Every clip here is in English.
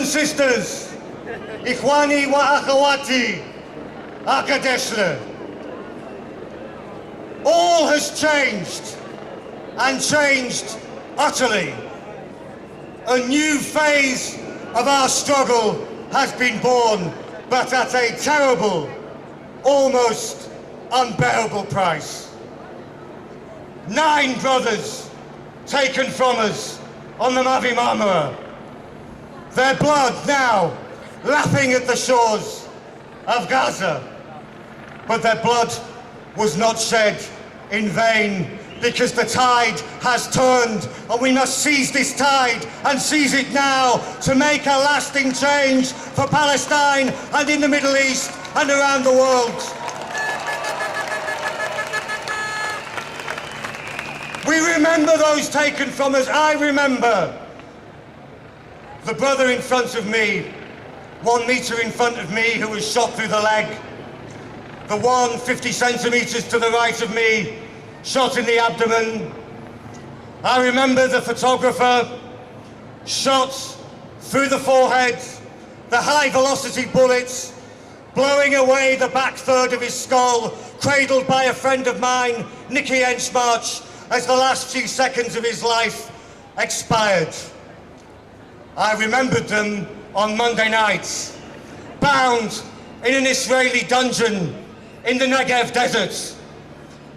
and sisters, Ikhwani wa Akhawati, Akadeshla. All has changed, and changed utterly. A new phase of our struggle has been born, but at a terrible, almost unbearable price. 9 brothers taken from us on the Mavi Marmara. Their blood now lapping at the shores of Gaza. But their blood was not shed in vain, because the tide has turned, and we must seize this tide and seize it now to make a lasting change for Palestine and in the Middle East and around the world. We remember those taken from us. I remember the brother in front of me, 1 metre in front of me, who was shot through the leg. The one 50 centimetres to the right of me, shot in the abdomen. I remember the photographer, shot through the forehead, the high-velocity bullets blowing away the back third of his skull, cradled by a friend of mine, Nicky Enchmarch, as the last few seconds of his life expired. I remembered them on Monday nights, bound in an Israeli dungeon in the Negev desert,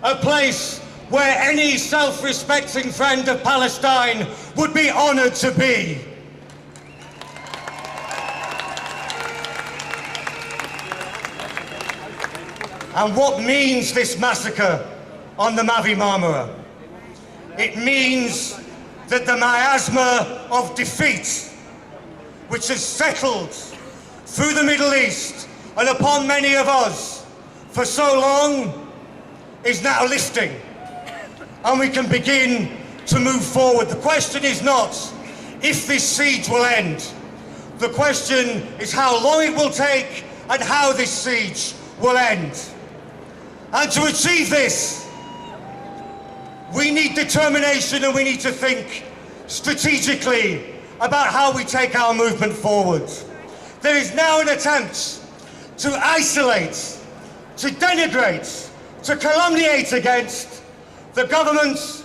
a place where any self-respecting friend of Palestine would be honoured to be. And what means this massacre on the Mavi Marmara? It means that the miasma of defeat, which has settled through the Middle East and upon many of us for so long, is now lifting, and we can begin to move forward. The question is not if this siege will end. The question is how long it will take and how this siege will end. And to achieve this, we need determination, and we need to think strategically about how we take our movement forward. There is now an attempt to isolate, to denigrate, to calumniate against the government,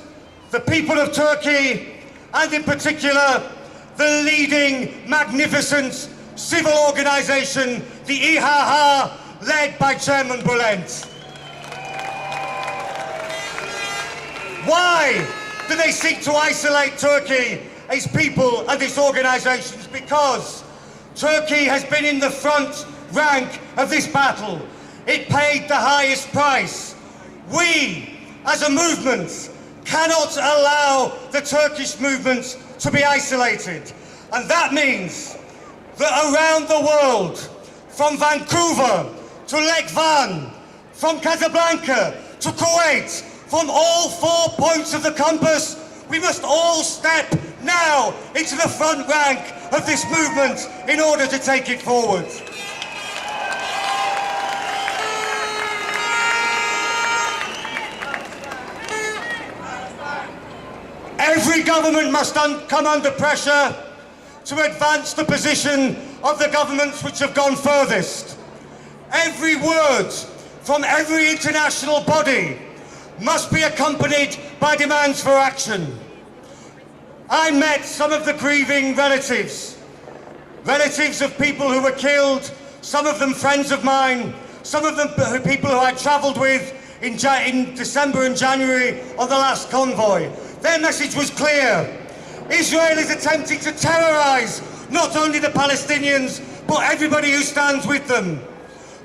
the people of Turkey, and in particular, the leading, magnificent civil organisation, the İHA, led by Chairman Bülent. Why do they seek to isolate Turkey, its people and its organisations? Because Turkey has been in the front rank of this battle. It paid the highest price. We, as a movement, cannot allow the Turkish movement to be isolated. And that means that around the world, from Vancouver to Lake Van, from Casablanca to Kuwait, from all 4 points of the compass, we must all step now into the front rank of this movement in order to take it forward. Every government must come under pressure to advance the position of the governments which have gone furthest. Every word from every international body must be accompanied by demands for action. I met some of the grieving relatives of people who were killed, some of them friends of mine, some of them people who I travelled with in December and January on the last convoy. Their message was clear. Israel is attempting to terrorise not only the Palestinians, but everybody who stands with them.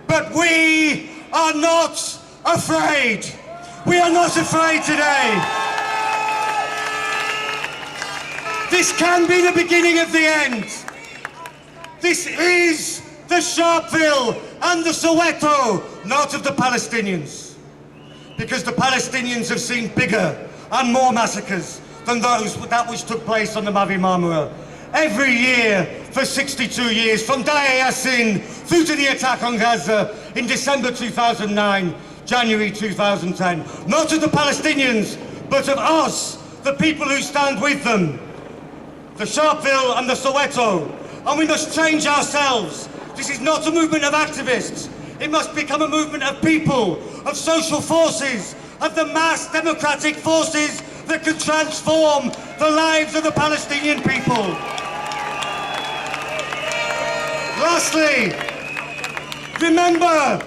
But we are not afraid. We are not afraid today. This can be the beginning of the end. This is the Sharpeville and the Soweto, not of the Palestinians. Because the Palestinians have seen bigger and more massacres than that which took place on the Mavi Marmara. Every year for 62 years, from Deir Yassin through to the attack on Gaza in December 2009, January 2010. Not of the Palestinians, but of us, the people who stand with them. The Sharpeville and the Soweto and we must change ourselves. This is not a movement of activists. It must become a movement of people, of social forces, of the mass democratic forces that can transform the lives of the Palestinian people. Lastly, remember,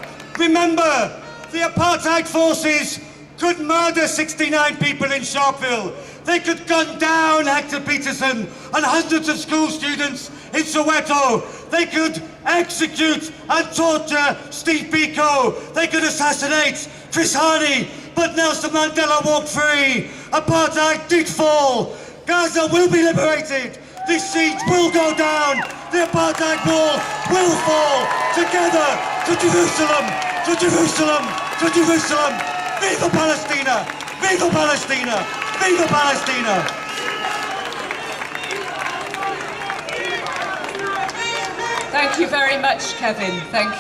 the apartheid forces could murder 69 people in Sharpeville. They could gun down Hector Peterson and hundreds of school students in Soweto. They could execute and torture Steve Biko. They could assassinate Chris Hani. But Nelson Mandela walked free. Apartheid did fall. Gaza will be liberated. This siege will go down. The apartheid wall will fall. Together to Jerusalem, to Jerusalem, to Jerusalem. Viva Palestina! Viva Palestina! Viva Palestina! Thank you very much, Kevin. Thank you.